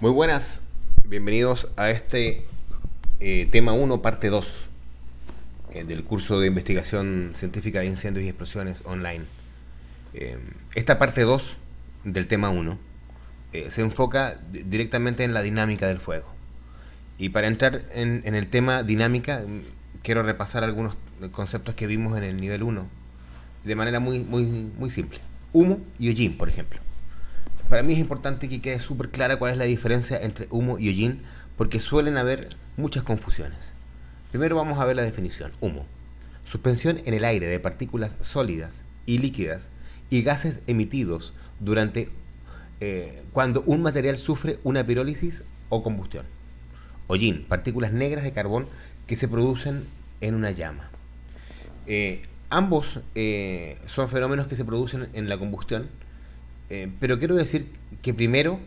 Muy buenas, bienvenidos a este tema uno parte 2 del curso de investigación científica de incendios y explosiones online. Eh, Esta parte 2 del tema uno se enfoca directamente en la dinámica del fuego. Y para entrar en el tema dinámica, quiero repasar algunos conceptos que vimos en el nivel uno de manera muy simple. Humo y hollín, por ejemplo. Para mí es importante que quede súper clara cuál es la diferencia entre humo y hollín, porque suelen haber muchas confusiones. Primero vamos a ver la definición. Humo: suspensión en el aire de partículas sólidas y líquidas y gases emitidos durante cuando un material sufre una pirólisis o combustión. Hollín: partículas negras de carbón que se producen en una llama. Ambos son fenómenos que se producen en la combustión, pero quiero decir que primero,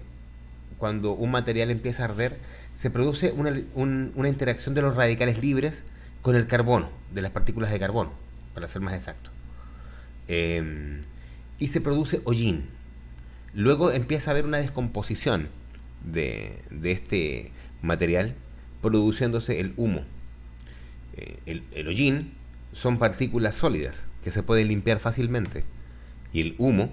cuando un material empieza a arder, se produce una interacción de los radicales libres con el carbono, de las partículas de carbono, para ser más exacto. Eh, y se produce hollín. Luego empieza a haber una descomposición de este material, produciéndose el humo. El hollín son partículas sólidas que se pueden limpiar fácilmente. Y el humo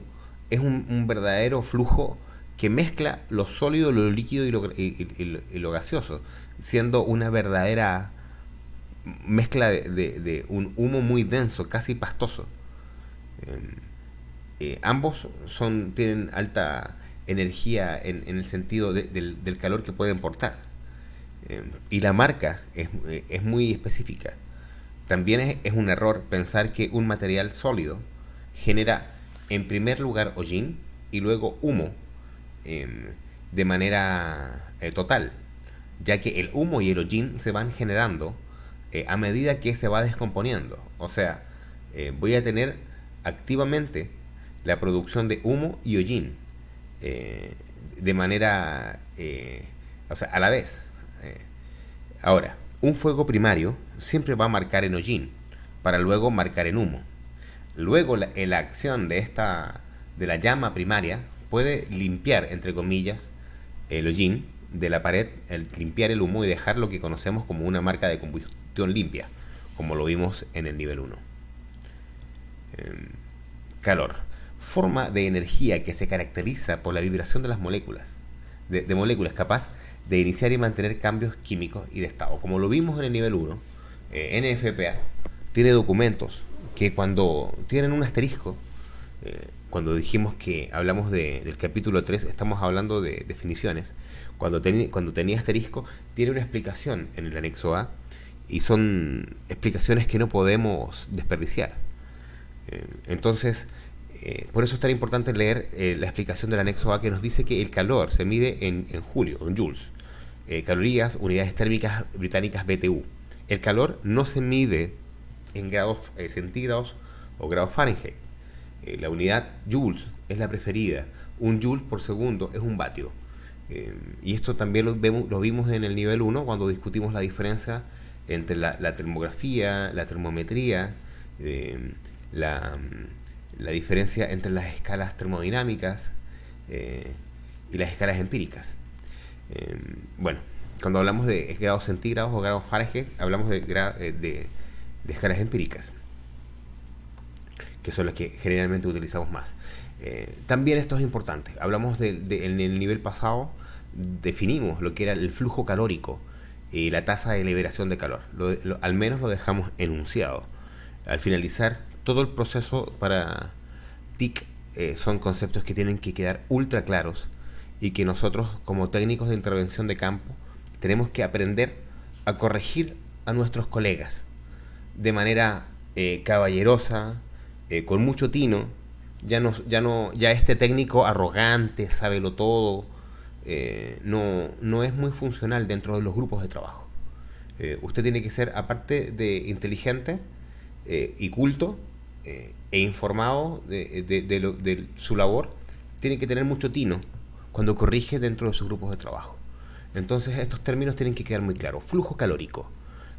es un verdadero flujo que mezcla lo sólido, lo líquido y lo gaseoso, siendo una verdadera mezcla de un humo muy denso, casi pastoso. Ambos tienen alta energía en el sentido del calor que pueden portar. Y la marca es muy específica. También es un error pensar que un material sólido genera en primer lugar hollín y luego humo eh, de manera total, ya que el humo y el hollín se van generando a medida que se va descomponiendo. O sea, voy a tener activamente la producción de humo y hollín de manera, o sea, a la vez. Eh, Ahora, un fuego primario siempre va a marcar en hollín para luego marcar en humo. Luego la acción de la llama primaria puede limpiar, entre comillas, el hollín de la pared, limpiar el humo y dejar lo que conocemos como una marca de combustión limpia, como lo vimos en el nivel uno. Calor: forma de energía que se caracteriza por la vibración de las moléculas, de moléculas capaz de iniciar y mantener cambios químicos y de estado. Como lo vimos en el nivel uno, NFPA tiene documentos que cuando tienen un asterisco, cuando dijimos que hablamos del capítulo 3 estamos hablando de definiciones. Cuando tenía asterisco, tiene una explicación en el anexo A y son explicaciones que no podemos desperdiciar. Entonces, por eso es tan importante leer la explicación del anexo A, que nos dice que el calor se mide en julio, en joules, calorías, unidades térmicas británicas BTU. El calor no se mide en grados centígrados o grados Fahrenheit. La unidad joules es la preferida. Un joule por segundo es un vatio. Y esto también lo vimos en el nivel uno cuando discutimos la diferencia entre la termografía, la termometría, la, la diferencia entre las escalas termodinámicas y las escalas empíricas. Bueno, cuando hablamos de grados centígrados o grados Fahrenheit, hablamos de escalas empíricas, que son las que generalmente utilizamos más. También esto es importante. Hablamos en el nivel pasado, definimos lo que era el flujo calórico y la tasa de liberación de calor. Al menos lo dejamos enunciado. Al finalizar todo el proceso para TIC, son conceptos que tienen que quedar ultra claros y que nosotros, como técnicos de intervención de campo, tenemos que aprender a corregir a nuestros colegas de manera caballerosa, con mucho tino. Ya este técnico arrogante, sábelo todo, no es muy funcional dentro de los grupos de trabajo. Usted tiene que ser, aparte de inteligente y culto e informado de su labor, tiene que tener mucho tino cuando corrige dentro de sus grupos de trabajo. Entonces estos términos tienen que quedar muy claros. Flujo calórico: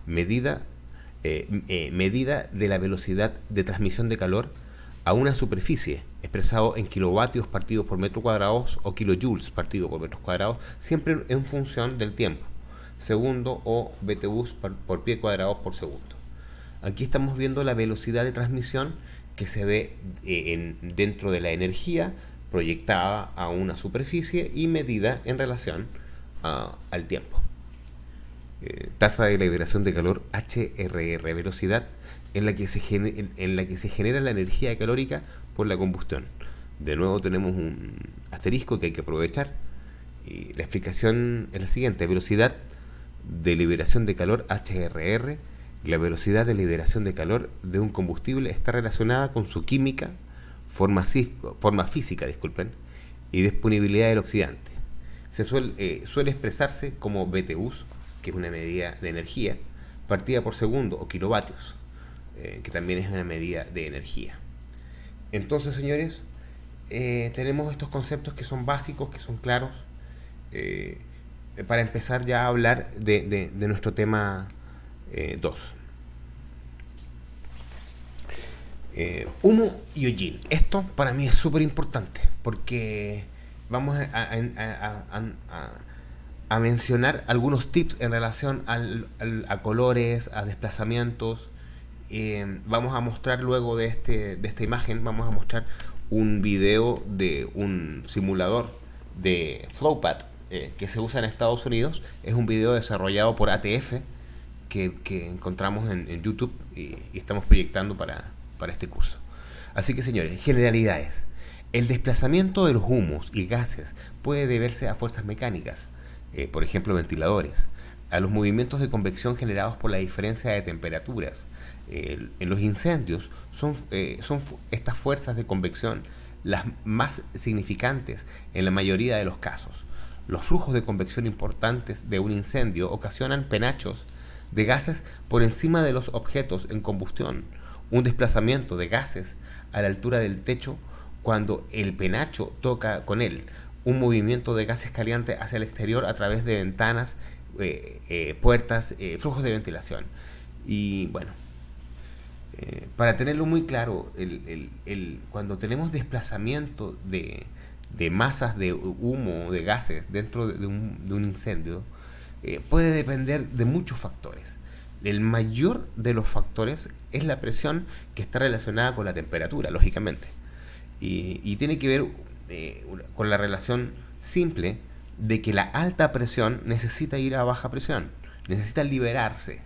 medida de la velocidad de transmisión de calor a una superficie, expresado en kilovatios partidos por metro cuadrado o kilojoules partido por metros cuadrados, siempre en función del tiempo, segundo o BTUs por pie cuadrado por segundo. Aquí estamos viendo la velocidad de transmisión que se ve dentro de la energía proyectada a una superficie y medida en relación al tiempo. Tasa de liberación de calor HRR, velocidad en la que se genera la energía calórica por la combustión. De nuevo tenemos un asterisco que hay que aprovechar. Y la explicación es la siguiente: velocidad de liberación de calor HRR. La velocidad de liberación de calor de un combustible está relacionada con su química, forma física, y disponibilidad del oxidante. Suele expresarse como BTUs, que es una medida de energía, partida por segundo, o kilovatios, que también es una medida de energía. Entonces, señores, tenemos estos conceptos que son básicos, que son claros, para empezar ya a hablar de nuestro tema 2. Humo y hollín. Esto para mí es súper importante porque vamos a mencionar algunos tips en relación a colores, a desplazamientos. Vamos a mostrar luego de esta imagen, vamos a mostrar un video de un simulador de FlowPath que se usa en Estados Unidos. Es un video desarrollado por ATF que encontramos en YouTube y estamos proyectando para este curso. Así que, señores, generalidades. El desplazamiento de los humos y gases puede deberse a fuerzas mecánicas, por ejemplo ventiladores, a los movimientos de convección generados por la diferencia de temperaturas. En los incendios son estas fuerzas de convección las más significantes en la mayoría de los casos. Los flujos de convección importantes de un incendio ocasionan penachos de gases por encima de los objetos en combustión, un desplazamiento de gases a la altura del techo cuando el penacho toca con él, un movimiento de gases calientes hacia el exterior a través de ventanas, puertas, flujos de ventilación. Y bueno, para tenerlo muy claro, cuando tenemos desplazamiento de masas de humo, de gases dentro de un incendio, puede depender de muchos factores. El mayor de los factores es la presión, que está relacionada con la temperatura, lógicamente. Y tiene que ver con la relación simple de que la alta presión necesita ir a baja presión, necesita liberarse.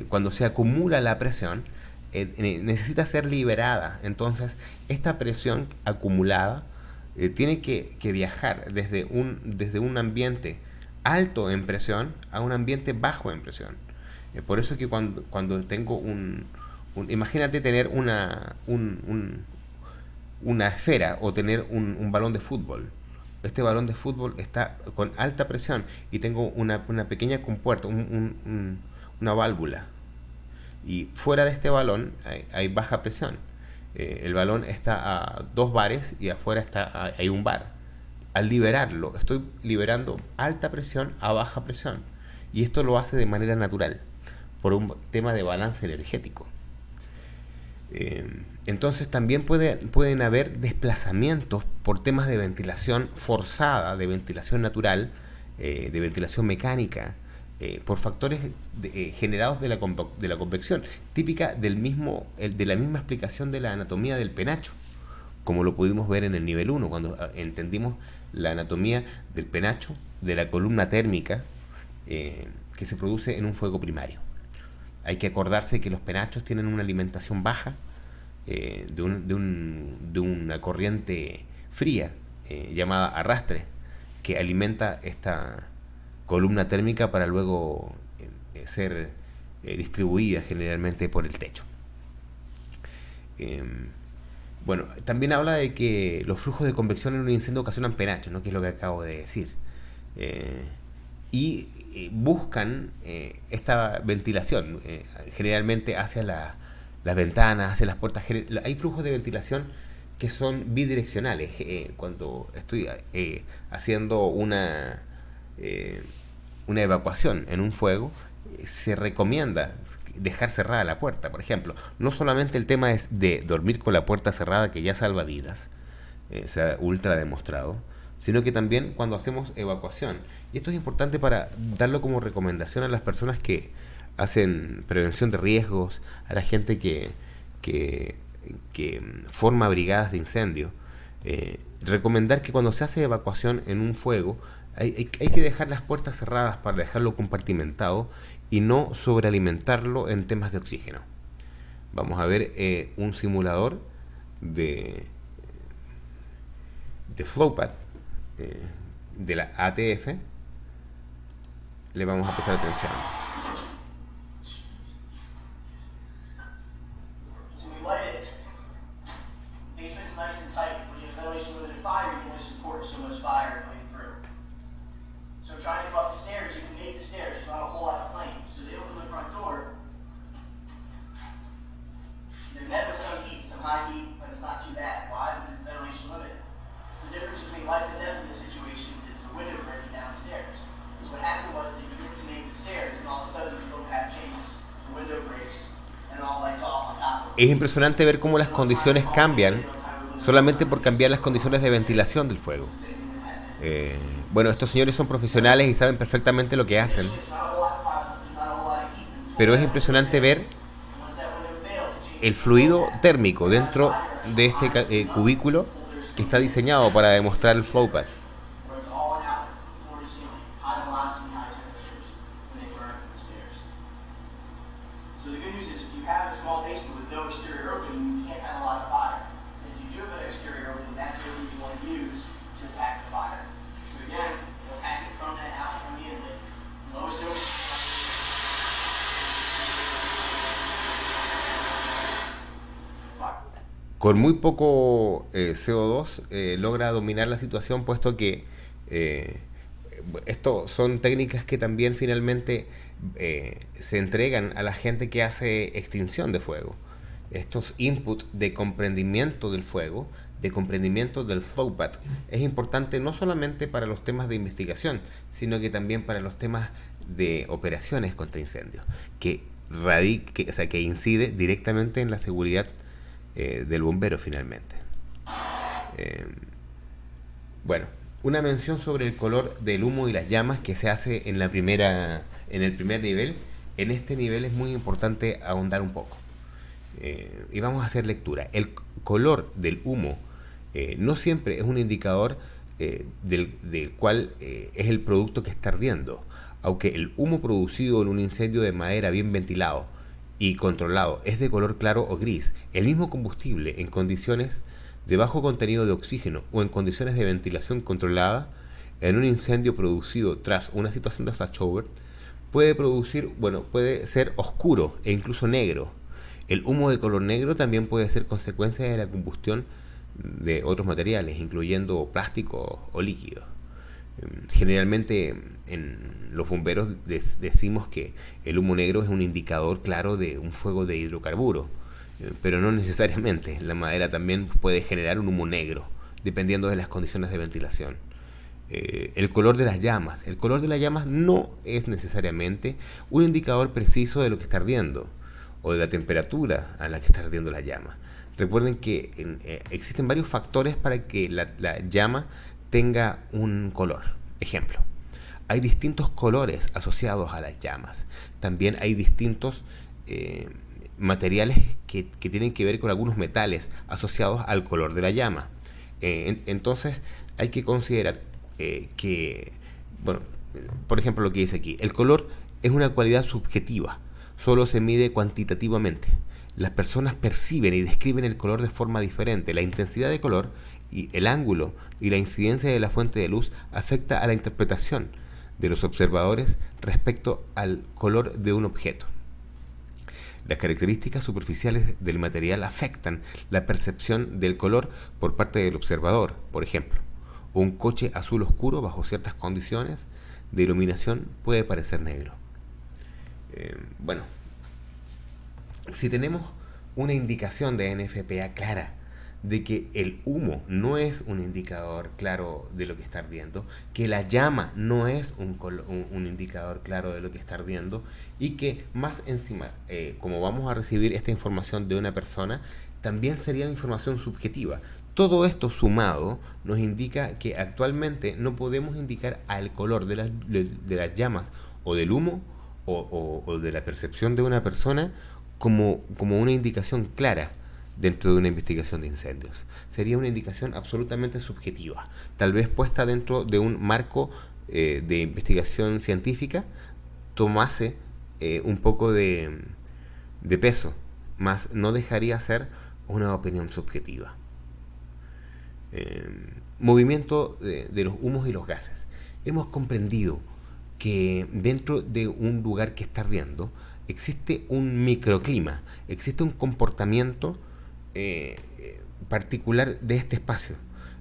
Cuando se acumula la presión, necesita ser liberada. Entonces, esta presión acumulada tiene que viajar desde un ambiente alto en presión a un ambiente bajo en presión. Por eso que cuando tengo imagínate tener una esfera o tener un balón de fútbol. Este balón de fútbol está con alta presión y tengo una pequeña compuerta, una válvula. Y fuera de este balón hay baja presión. El balón está a 2 bares y afuera hay un bar. Al liberarlo, estoy liberando alta presión a baja presión. Y esto lo hace de manera natural, por un tema de balance energético. Entonces también pueden haber desplazamientos por temas de ventilación forzada, de ventilación natural, de ventilación mecánica, por factores generados de la convección, típica de la misma explicación de la anatomía del penacho, como lo pudimos ver en el nivel 1, cuando entendimos la anatomía del penacho, de la columna térmica que se produce en un fuego primario. Hay que acordarse que los penachos tienen una alimentación baja de una corriente fría llamada arrastre, que alimenta esta columna térmica para luego ser distribuida generalmente por el techo. Bueno, también habla de que los flujos de convección en un incendio ocasionan penachos, ¿no? Que es lo que acabo de decir. Y buscan esta ventilación generalmente hacia las ventanas, hacia las puertas. Hay flujos de ventilación que son bidireccionales. Cuando estoy haciendo una evacuación en un fuego, se recomienda dejar cerrada la puerta, por ejemplo. No solamente el tema es de dormir con la puerta cerrada, que ya salva vidas, se ha ultra demostrado, sino que también cuando hacemos evacuación. Y esto es importante para darlo como recomendación a las personas que hacen prevención de riesgos, a la gente que, que forma brigadas de incendio. Recomendar que cuando se hace evacuación en un fuego, hay que dejar las puertas cerradas para dejarlo compartimentado y no sobrealimentarlo en temas de oxígeno. Vamos a ver un simulador de FlowPath de la ATF. Le vamos a prestar atención. Es impresionante ver cómo las condiciones cambian solamente por cambiar las condiciones de ventilación del fuego. Bueno, estos señores son profesionales y saben perfectamente lo que hacen, pero es impresionante ver el fluido térmico dentro de este cubículo que está diseñado para demostrar el FlowPath. Con muy poco CO2 logra dominar la situación, puesto que esto son técnicas que también finalmente se entregan a la gente que hace extinción de fuego. Estos inputs de comprendimiento del fuego, de comprendimiento del FlowPath, es importante no solamente para los temas de investigación, sino que también para los temas de operaciones contra incendios, que incide directamente en la seguridad del bombero finalmente. Bueno, una mención sobre el color del humo y las llamas que se hace en el primer nivel. En este nivel es muy importante ahondar un poco. Y vamos a hacer lectura. El color del humo no siempre es un indicador del cual es el producto que está ardiendo. Aunque el humo producido en un incendio de madera bien ventilado y controlado es de color claro o gris, el mismo combustible en condiciones de bajo contenido de oxígeno o en condiciones de ventilación controlada en un incendio producido tras una situación de flashover puede ser oscuro e incluso negro. El humo de color negro también puede ser consecuencia de la combustión de otros materiales, incluyendo plástico o líquido. Generalmente en los bomberos decimos que el humo negro es un indicador claro de un fuego de hidrocarburo, pero no necesariamente. La madera también puede generar un humo negro, dependiendo de las condiciones de ventilación. El color de las llamas. El color de las llamas no es necesariamente un indicador preciso de lo que está ardiendo o de la temperatura a la que está ardiendo la llama. Recuerden que existen varios factores para que la llama tenga un color. Ejemplo, hay distintos colores asociados a las llamas. También hay distintos materiales que tienen que ver con algunos metales asociados al color de la llama. Entonces hay que considerar por ejemplo, lo que dice aquí: el color es una cualidad subjetiva, solo se mide cuantitativamente. Las personas perciben y describen el color de forma diferente. La intensidad de color y el ángulo y la incidencia de la fuente de luz afecta a la interpretación de los observadores respecto al color de un objeto. Las características superficiales del material afectan la percepción del color por parte del observador. Por ejemplo, un coche azul oscuro bajo ciertas condiciones de iluminación puede parecer negro. Si tenemos una indicación de NFPA clara de que el humo no es un indicador claro de lo que está ardiendo, que la llama no es un indicador claro de lo que está ardiendo, y que más encima, como vamos a recibir esta información de una persona, también sería información subjetiva. Todo esto sumado nos indica que actualmente no podemos indicar al color de las llamas o del humo o de la percepción de una persona como una indicación clara dentro de una investigación de incendios. Sería una indicación absolutamente subjetiva, tal vez puesta dentro de un marco de investigación científica, tomase un poco de peso, más no dejaría ser una opinión subjetiva. Movimiento de los humos y los gases. Hemos comprendido que dentro de un lugar que está ardiendo existe un microclima, existe un comportamiento particular de este espacio.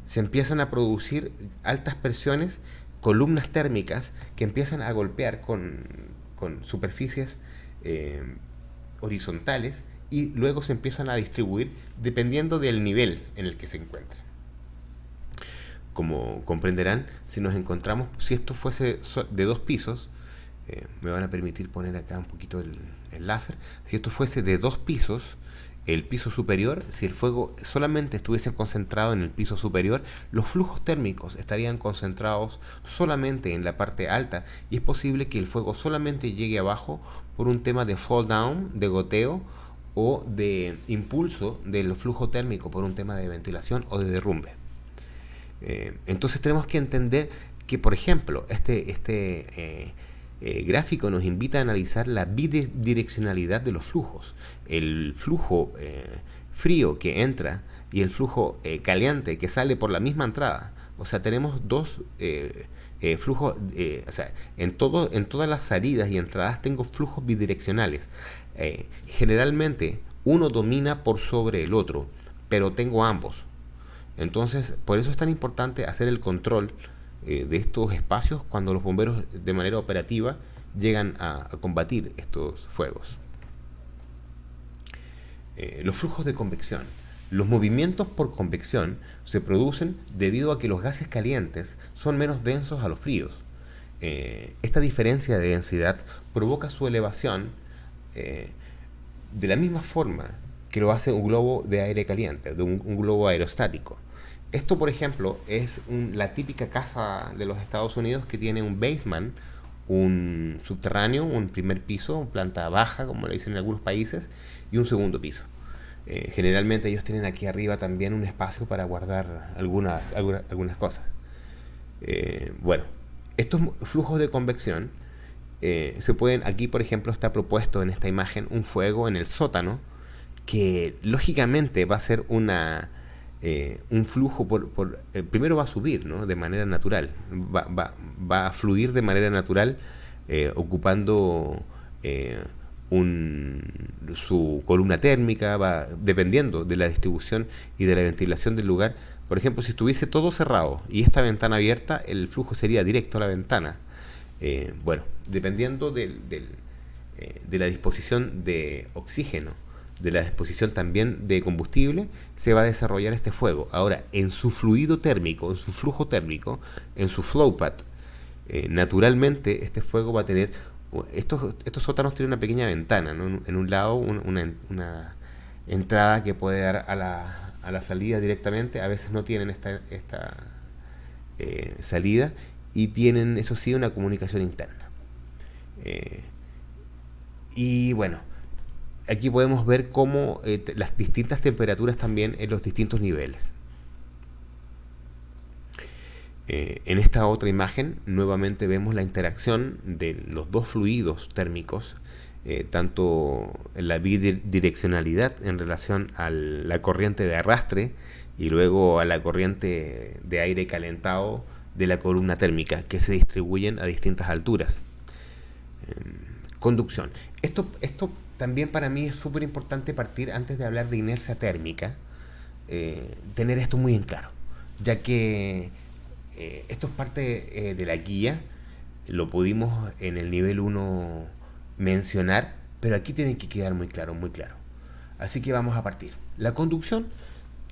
Se empiezan a producir altas presiones, columnas térmicas que empiezan a golpear con superficies horizontales, y luego se empiezan a distribuir dependiendo del nivel en el que se encuentra. Como comprenderán, si nos encontramos, si esto fuese de 2 pisos, me van a permitir poner acá un poquito el láser. Si esto fuese de 2 pisos, el piso superior, si el fuego solamente estuviese concentrado en el piso superior, los flujos térmicos estarían concentrados solamente en la parte alta, y es posible que el fuego solamente llegue abajo por un tema de fall down, de goteo, o de impulso del flujo térmico por un tema de ventilación o de derrumbe. Entonces tenemos que entender que, por ejemplo, este gráfico nos invita a analizar la bidireccionalidad de los flujos. El flujo frío que entra y el flujo caliente que sale por la misma entrada. O sea, tenemos dos flujos, o sea, en todas las salidas y entradas tengo flujos bidireccionales. Generalmente uno domina por sobre el otro, pero tengo ambos. Entonces, por eso es tan importante hacer el control de estos espacios cuando los bomberos de manera operativa llegan a combatir estos fuegos. Los flujos de convección. Los movimientos por convección se producen debido a que los gases calientes son menos densos a los fríos. Esta diferencia de densidad provoca su elevación de la misma forma que lo hace un globo de aire caliente, de un globo aerostático. Esto, por ejemplo, es la típica casa de los Estados Unidos que tiene un basement, un subterráneo, un primer piso, planta baja, como le dicen en algunos países, y un segundo piso. Generalmente ellos tienen aquí arriba también un espacio para guardar algunas cosas. Bueno, estos flujos de convección se pueden, aquí por ejemplo está propuesto en esta imagen un fuego en el sótano, que lógicamente va a ser un flujo primero va a subir, ¿no?, de manera natural, va a fluir de manera natural, ocupando su columna térmica, dependiendo de la distribución y de la ventilación del lugar. Por ejemplo, si estuviese todo cerrado y esta ventana abierta, el flujo sería directo a la ventana. Bueno, dependiendo de la disposición de oxígeno, de la disposición también de combustible, se va a desarrollar este fuego. Ahora, en su fluido térmico, en su flujo térmico, en su flow path, naturalmente este fuego va a tener, estos sótanos tienen una pequeña ventana, ¿no? En un lado una entrada que puede dar a la salida directamente. A veces no tienen esta salida, y tienen, eso sí, una comunicación interna. Y bueno, aquí podemos ver cómo las distintas temperaturas también en los distintos niveles. En esta otra imagen nuevamente vemos la interacción de los dos fluidos térmicos, tanto en la bidireccionalidad en relación a la corriente de arrastre y luego a la corriente de aire calentado de la columna térmica, que se distribuyen a distintas alturas. Conducción. Esto también para mí es súper importante partir, antes de hablar de inercia térmica, tener esto muy en claro, ya que esto es parte de la guía, lo pudimos en el nivel 1 mencionar, pero aquí tiene que quedar muy claro, muy claro. Así que vamos a partir. La conducción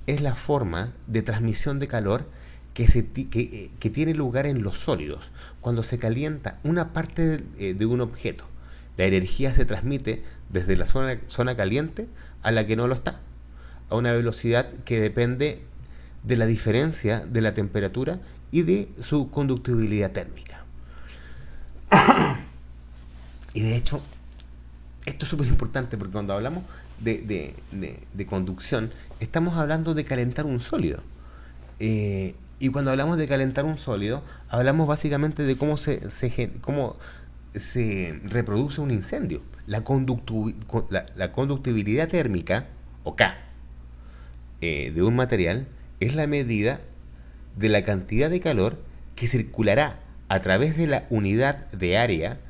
es la forma de transmisión de calor que tiene lugar en los sólidos. Cuando se calienta una parte de un objeto, la energía se transmite desde la zona caliente a la que no lo está, a una velocidad que depende de la diferencia de la temperatura y de su conductibilidad térmica. Y de hecho, esto es súper importante porque cuando hablamos de conducción, estamos hablando de calentar un sólido. Y cuando hablamos de calentar un sólido, hablamos básicamente de cómo cómo se reproduce un incendio. La conductibilidad térmica, o K, de un material es la medida de la cantidad de calor que circulará a través de la unidad de área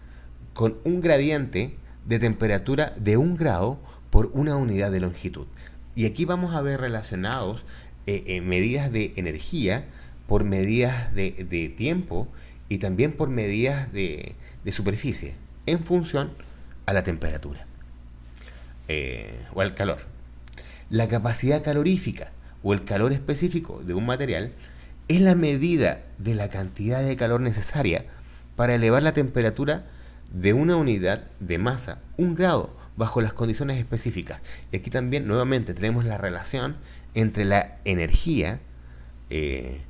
con un gradiente de temperatura de 1 grado por una unidad de longitud. Y aquí vamos a ver relacionados medidas de energía por medidas de tiempo y también por medidas de superficie en función a la temperatura o al calor. La capacidad calorífica o el calor específico de un material es la medida de la cantidad de calor necesaria para elevar la temperatura de una unidad de masa 1 grado bajo las condiciones específicas. Y aquí también nuevamente tenemos la relación entre la energía, el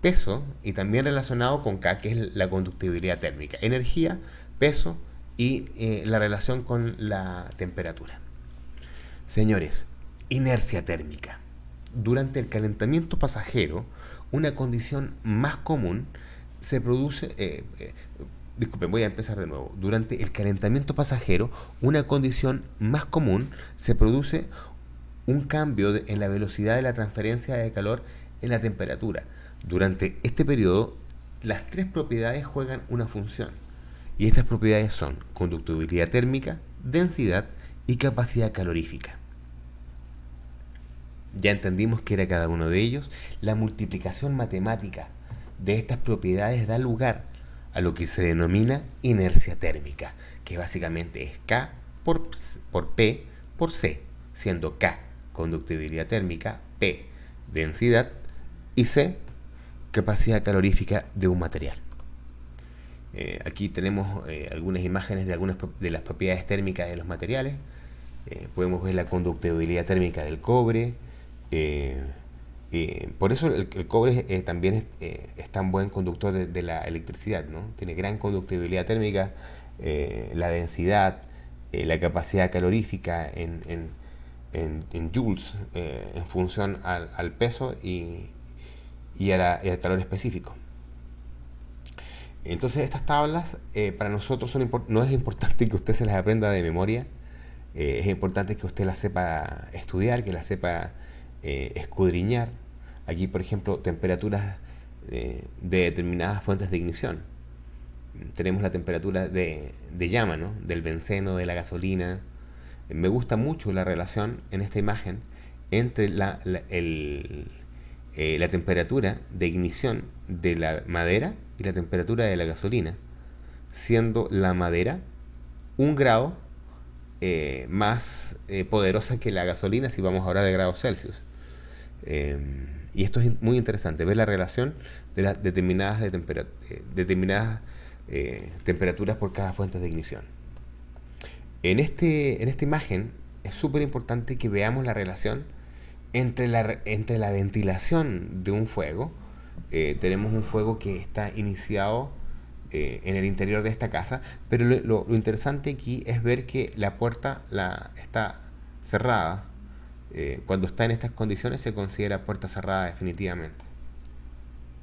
peso y también relacionado con K, que es la conductibilidad térmica. Energía, peso y la relación con la temperatura. Señores, inercia térmica. Durante el calentamiento pasajero, una condición más común se produce... disculpen, voy a empezar de nuevo. Durante el calentamiento pasajero, una condición más común se produce un cambio en la velocidad de la transferencia de calor en la temperatura. Durante este periodo, las 3 propiedades juegan una función. Y estas propiedades son conductibilidad térmica, densidad y capacidad calorífica. Ya entendimos qué era cada uno de ellos. La multiplicación matemática de estas propiedades da lugar a lo que se denomina inercia térmica, que básicamente es K por P por C, siendo K conductibilidad térmica, P densidad y C capacidad calorífica de un material. Aquí tenemos algunas imágenes de algunas de las propiedades térmicas de los materiales. Podemos ver la conductibilidad térmica del cobre. Por eso el cobre también es tan buen conductor de la electricidad, ¿no? Tiene gran conductibilidad térmica, la densidad, la capacidad calorífica en joules en función al peso y al calor específico. Entonces estas tablas para nosotros no es importante que usted se las aprenda de memoria, es importante que usted las sepa estudiar, que las sepa escudriñar. Aquí, por ejemplo, temperaturas de determinadas fuentes de ignición. Tenemos la temperatura de llama, ¿no? Del benceno, de la gasolina. Me gusta mucho la relación en esta imagen entre la temperatura de ignición de la madera y la temperatura de la gasolina, siendo la madera 1 grado más poderosa que la gasolina si vamos a hablar de grados Celsius. Y esto es muy interesante, ver la relación de las determinadas temperaturas por cada fuente de ignición. En esta imagen es súper importante que veamos la relación entre la ventilación de un fuego. Tenemos un fuego que está iniciado en el interior de esta casa, pero lo interesante aquí es ver que la puerta está cerrada. Cuando está en estas condiciones se considera puerta cerrada definitivamente.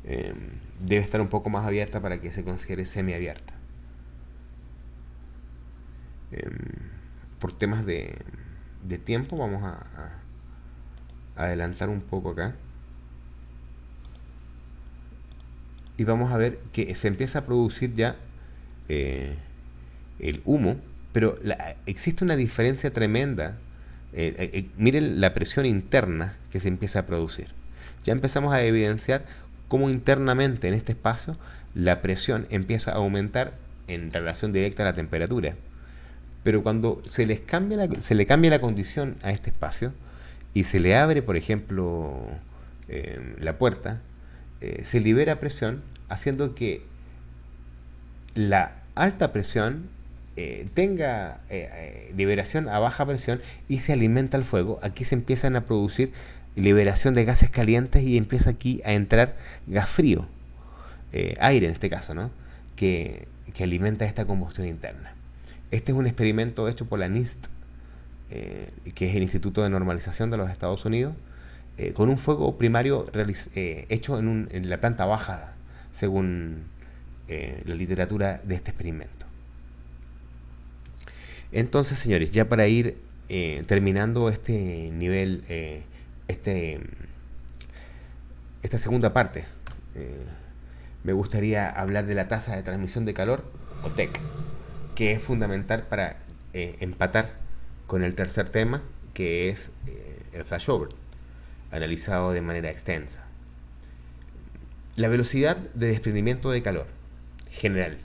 Debe estar un poco más abierta para que se considere semiabierta. Por temas de tiempo vamos a adelantar un poco acá y vamos a ver que se empieza a producir ya el humo, pero existe una diferencia tremenda. Miren la presión interna que se empieza a producir. Ya empezamos a evidenciar cómo internamente en este espacio la presión empieza a aumentar en relación directa a la temperatura. Pero cuando se le cambia la condición a este espacio, y se le abre, por ejemplo, la puerta, se libera presión, haciendo que la alta presión tenga liberación a baja presión y se alimenta el fuego. Aquí se empiezan a producir liberación de gases calientes y empieza aquí a entrar gas frío, aire en este caso, ¿no? Que alimenta esta combustión interna. Este es un experimento hecho por la NIST, que es el Instituto de Normalización de los Estados Unidos, con un fuego primario hecho en la planta baja, según la literatura de este experimento. Entonces, señores, ya para ir terminando este nivel, esta segunda parte, me gustaría hablar de la tasa de transmisión de calor, o TEC, que es fundamental para empatar con el tercer tema, que es el flashover, analizado de manera extensa. La velocidad de desprendimiento de calor general.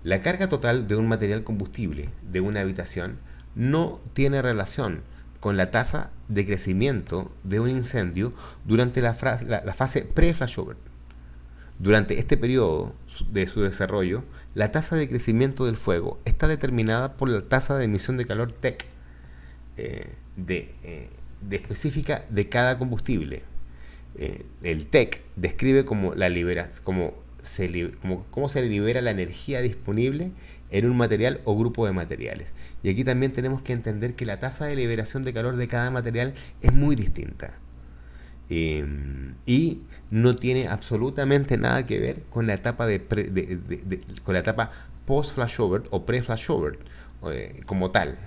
La carga total de un material combustible de una habitación no tiene relación con la tasa de crecimiento de un incendio durante la fase pre-flashover. Durante este periodo de su desarrollo, la tasa de crecimiento del fuego está determinada por la tasa de emisión de calor TEC de específica de cada combustible. El TEC describe cómo se libera la energía disponible en un material o grupo de materiales. Y aquí también tenemos que entender que la tasa de liberación de calor de cada material es muy distinta. Y no tiene absolutamente nada que ver con la etapa con la etapa post-flashover o pre-flashover como tal.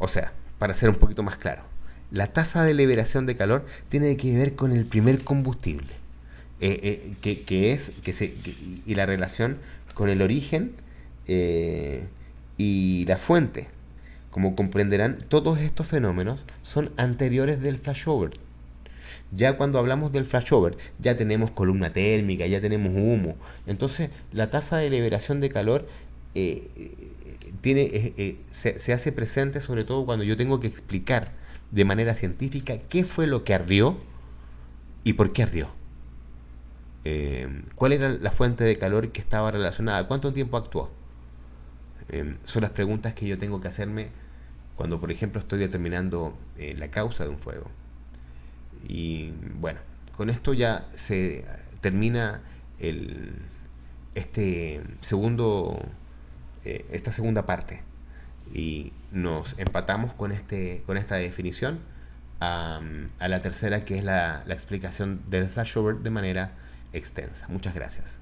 O sea, para ser un poquito más claro, la tasa de liberación de calor tiene que ver con el primer combustible, y la relación con el origen y la fuente. Como comprenderán, todos estos fenómenos son anteriores del flashover. Ya cuando hablamos del flashover, ya tenemos columna térmica, ya tenemos humo. Entonces, la tasa de liberación de calor se hace presente sobre todo cuando yo tengo que explicar de manera científica qué fue lo que ardió y por qué ardió. ¿Cuál era la fuente de calor que estaba relacionada? ¿Cuánto tiempo actuó? Son las preguntas que yo tengo que hacerme cuando, por ejemplo, estoy determinando la causa de un fuego. Y bueno, con esto ya se termina esta segunda parte y nos empatamos con esta definición a la tercera, que es la explicación del flashover de manera extensa. Muchas gracias.